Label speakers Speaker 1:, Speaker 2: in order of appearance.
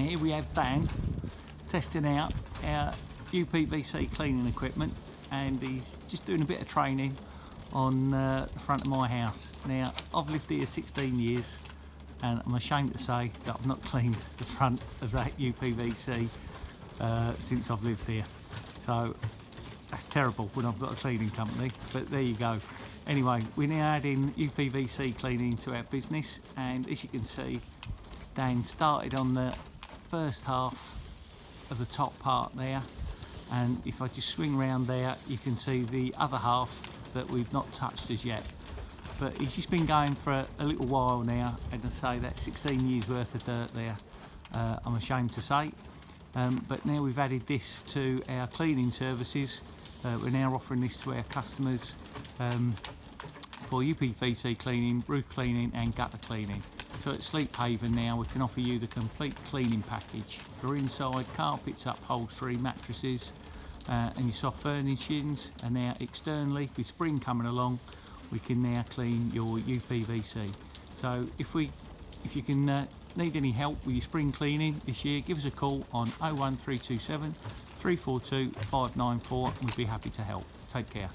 Speaker 1: here we have Dan testing out our UPVC cleaning equipment, and he's just doing a bit of training on the front of my house. Now, I've lived here 16 years and I'm ashamed to say that I've not cleaned the front of that UPVC since I've lived here. So that's terrible when I've got a cleaning company, but there you go. Anyway, we're now adding UPVC cleaning to our business, and as you can see, Dan started on the first half of the top part there, and if I just swing around there you can see the other half that we've not touched as yet. But he's just been going for a little while now, and I say that's 16 years worth of dirt there, I'm ashamed to say. But now we've added this to our cleaning services. We're now offering this to our customers for UPVC cleaning, roof cleaning and gutter cleaning. So at Sleep Haven now we can offer you the complete cleaning package for inside carpets, upholstery, mattresses and your soft furnishings. And now externally, with spring coming along, we can now clean your UPVC. So if you can need any help with your spring cleaning this year, give us a call on 01327 342 594 and we'd be happy to help. Take care.